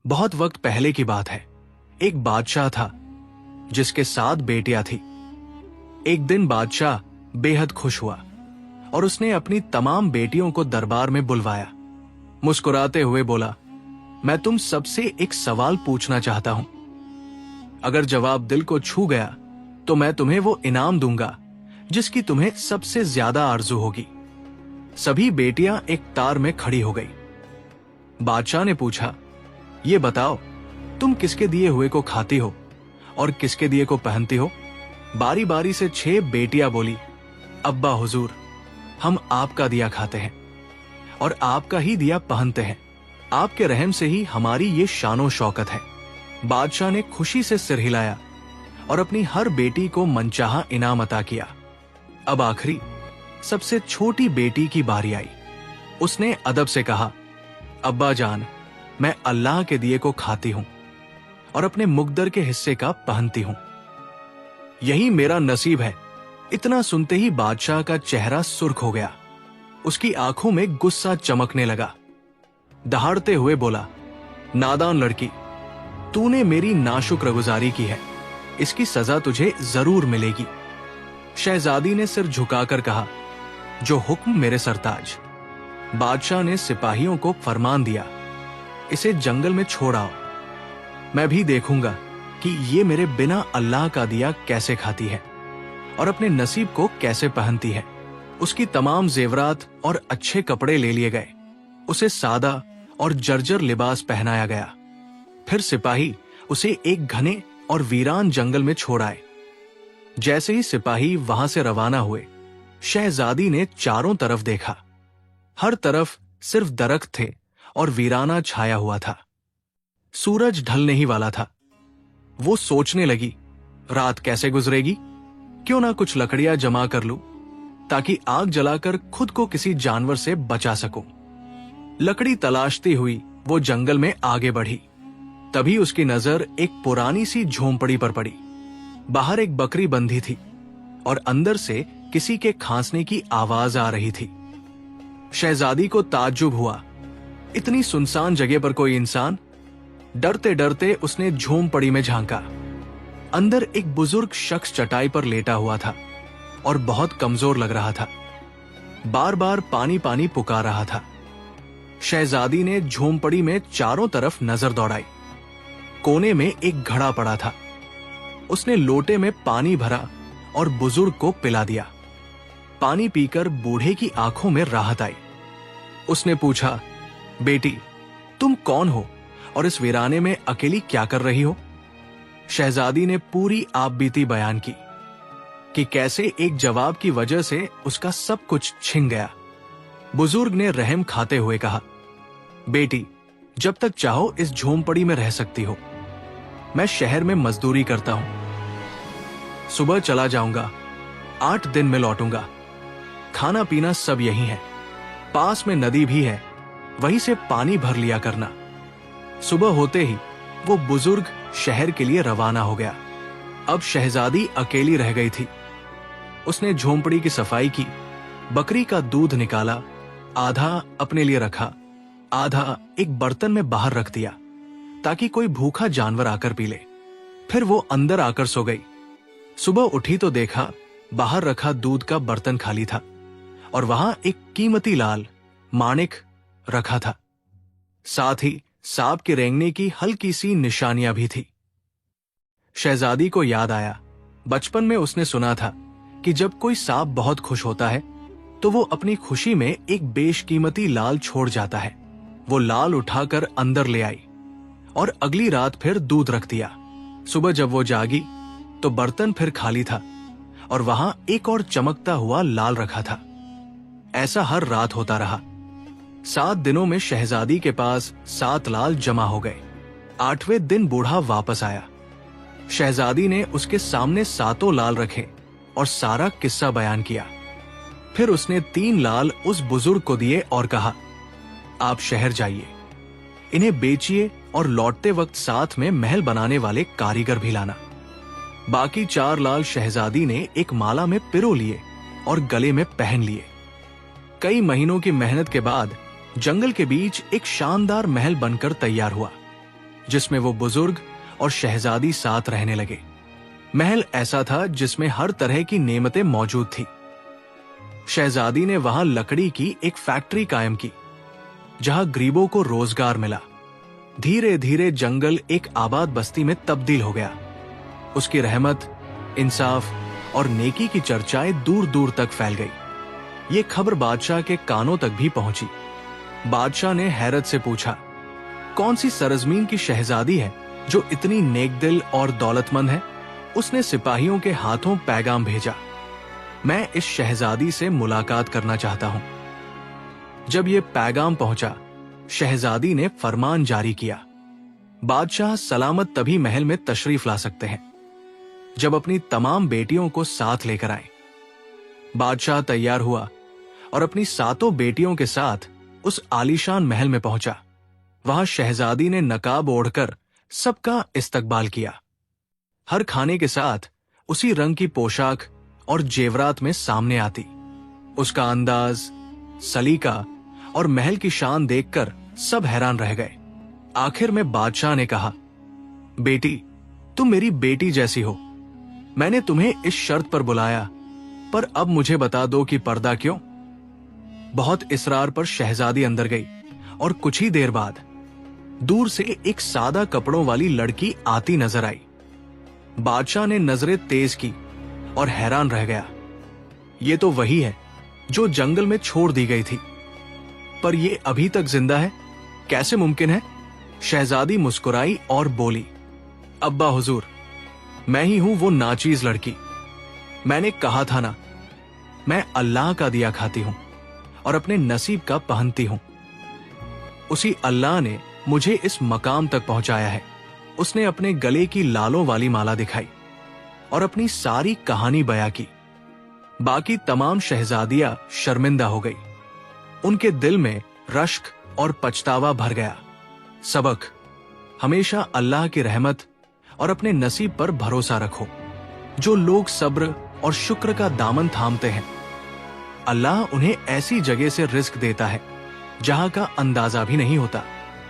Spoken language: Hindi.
बहुत वक्त पहले की बात है। एक बादशाह था जिसके 7 बेटियां थी। एक दिन बादशाह बेहद खुश हुआ और उसने अपनी तमाम बेटियों को दरबार में बुलवाया। मुस्कुराते हुए बोला, मैं तुम सबसे एक सवाल पूछना चाहता हूं। अगर जवाब दिल को छू गया तो मैं तुम्हें वो इनाम दूंगा जिसकी तुम्हें सबसे ज्यादा आरजू होगी। सभी बेटियां एक तार में खड़ी हो गई। बादशाह ने पूछा, ये बताओ, तुम किसके दिए हुए को खाती हो और किसके दिए को पहनती हो? बारी बारी से 6 बेटियां बोली, अब्बा हुजूर, हम आपका दिया खाते हैं और आपका ही दिया पहनते हैं। आपके रहम से ही हमारी ये शानो शौकत है। बादशाह ने खुशी से सिर हिलाया और अपनी हर बेटी को मनचाहा इनाम अता किया। अब आखिरी सबसे छोटी बेटी की बारी आई। उसने अदब से कहा, अब्बा जान, मैं अल्लाह के दिए को खाती हूं और अपने मुकद्दर के हिस्से का पहनती हूं। यही मेरा नसीब है। इतना सुनते ही बादशाह का चेहरा सुर्ख हो गया। उसकी आंखों में गुस्सा चमकने लगा। दहाड़ते हुए बोला, नादान लड़की, तूने मेरी नाशुक्रगुजारी की है, इसकी सजा तुझे जरूर मिलेगी। शहजादी ने सिर झुकाकर कहा, जो हुक्म मेरे सरताज। बादशाह ने सिपाहियों को फरमान दिया, इसे जंगल में छोड़ आओ। मैं भी देखूंगा कि ये मेरे बिना अल्लाह का दिया कैसे खाती है और अपने नसीब को कैसे पहनती है। उसकी तमाम जेवरात और अच्छे कपड़े ले लिए गए। उसे सादा और जर्जर लिबास पहनाया गया। फिर सिपाही उसे एक घने और वीरान जंगल में छोड़ आए। जैसे ही सिपाही वहां से रवाना हुए, शहजादी ने चारों तरफ देखा। हर तरफ सिर्फ दरख्त थे और वीराना छाया हुआ था। सूरज ढलने ही वाला था। वो सोचने लगी, रात कैसे गुजरेगी? क्यों ना कुछ लकड़ियां जमा कर लूं ताकि आग जलाकर खुद को किसी जानवर से बचा सकूं। लकड़ी तलाशती हुई वो जंगल में आगे बढ़ी। तभी उसकी नजर एक पुरानी सी झोंपड़ी पर पड़ी। बाहर एक बकरी बंधी थी और अंदर से किसी के खांसने की आवाज आ रही थी। शहजादी को ताज्जुब हुआ, इतनी सुनसान जगह पर कोई इंसान? डरते डरते उसने झोंपड़ी में झांका। अंदर एक बुजुर्ग शख्स चटाई पर लेटा हुआ था और बहुत कमजोर लग रहा था। बार बार पानी पानी पुकार रहा था। शहजादी ने झोंपड़ी में चारों तरफ नजर दौड़ाई। कोने में एक घड़ा पड़ा था। उसने लोटे में पानी भरा और बुजुर्ग को पिला दिया। पानी पीकर बूढ़े की आंखों में राहत आई। उसने पूछा, बेटी, तुम कौन हो और इस वीराने में अकेली क्या कर रही हो? शहजादी ने पूरी आपबीती बयान की कि कैसे एक जवाब की वजह से उसका सब कुछ छिन गया। बुजुर्ग ने रहम खाते हुए कहा, बेटी, जब तक चाहो इस झोंपड़ी में रह सकती हो। मैं शहर में मजदूरी करता हूं। सुबह चला जाऊंगा, 8 दिन में लौटूंगा। खाना पीना सब यही है। पास में नदी भी है, वहीं से पानी भर लिया करना। सुबह होते ही वो बुजुर्ग शहर के लिए रवाना हो गया। अब शहजादी अकेली रह गई थी। उसने झोंपड़ी की सफाई की, बकरी का दूध निकाला, आधा अपने लिए रखा, आधा एक बर्तन में बाहर रख दिया ताकि कोई भूखा जानवर आकर पी ले। फिर वो अंदर आकर सो गई। सुबह उठी तो देखा बाहर रखा दूध का बर्तन खाली था और वहां एक कीमती लाल माणिक रखा था। साथ ही सांप के रेंगने की हल्की सी निशानियां भी थी। शहजादी को याद आया, बचपन में उसने सुना था कि जब कोई सांप बहुत खुश होता है तो वो अपनी खुशी में एक बेशकीमती लाल छोड़ जाता है। वो लाल उठाकर अंदर ले आई और अगली रात फिर दूध रख दिया। सुबह जब वो जागी तो बर्तन फिर खाली था और वहां एक और चमकता हुआ लाल रखा था। ऐसा हर रात होता रहा। 7 दिनों में शहजादी के पास 7 लाल जमा हो गए। 8वें दिन बूढ़ा वापस आया। शहजादी ने उसके सामने 7 लाल रखे और सारा किस्सा बयान किया। फिर उसने 3 लाल उस बुजुर्ग को दिए और कहा, आप शहर जाइए, इन्हें बेचिए और लौटते वक्त साथ में महल बनाने वाले कारीगर भी लाना। बाकी 4 लाल शहजादी ने एक माला में पिरो लिए और गले में पहन लिए। कई महीनों की मेहनत के बाद जंगल के बीच एक शानदार महल बनकर तैयार हुआ। जिसमें वो बुजुर्ग और शहजादी साथ रहने लगे। महल ऐसा था जिसमें हर तरह की नेमतें मौजूद थी। शहजादी ने वहां लकड़ी की एक फैक्ट्री कायम की, जहां गरीबों को रोजगार मिला। धीरे धीरे जंगल एक आबाद बस्ती में तब्दील हो गया। उसकी रहमत, इंसाफ और नेकी की चर्चाएं दूर दूर तक फैल गई। ये खबर बादशाह के कानों तक भी पहुंची। बादशाह ने हैरत से पूछा, कौन सी सरजमीन की शहजादी है जो इतनी नेकदिल और दौलतमंद है? उसने सिपाहियों के हाथों पैगाम भेजा, मैं इस शहजादी से मुलाकात करना चाहता हूं। जब यह पैगाम पहुंचा, शहजादी ने फरमान जारी किया, बादशाह सलामत तभी महल में तशरीफ ला सकते हैं जब अपनी तमाम बेटियों को साथ लेकर आए। बादशाह तैयार हुआ और अपनी 7 बेटियों के साथ उस आलीशान महल में पहुंचा। वहां शहजादी ने नकाब ओढ़कर सबका इस्तकबाल किया। हर खाने के साथ उसी रंग की पोशाक और जेवरात में सामने आती। उसका अंदाज, सलीका और महल की शान देखकर सब हैरान रह गए। आखिर में बादशाह ने कहा, बेटी, तुम मेरी बेटी जैसी हो। मैंने तुम्हें इस शर्त पर बुलाया, पर अब मुझे बता दो कि पर्दा क्यों? बहुत इसरार पर शहजादी अंदर गई और कुछ ही देर बाद दूर से एक सादा कपड़ों वाली लड़की आती नजर आई। बादशाह ने नजरें तेज की और हैरान रह गया। ये तो वही है जो जंगल में छोड़ दी गई थी, पर ये अभी तक जिंदा है, कैसे मुमकिन है? शहजादी मुस्कुराई और बोली, अब्बा हुजूर, मैं ही हूं वो नाचीज लड़की। मैंने कहा था ना, मैं अल्लाह का दिया खाती हूं और अपने नसीब का पहनती हूं। उसी अल्लाह ने मुझे इस मकाम तक पहुंचाया है। उसने अपने गले की लालों वाली माला दिखाई और अपनी सारी कहानी बयां की। बाकी तमाम शहजादियां शर्मिंदा हो गई। उनके दिल में रश्क और पछतावा भर गया। सबक, हमेशा अल्लाह की रहमत और अपने नसीब पर भरोसा रखो। जो लोग सब्र और शुक्र का दामन थामते हैं, अल्लाह उन्हें ऐसी जगह से रिस्क देता है जहां का अंदाजा भी नहीं होता।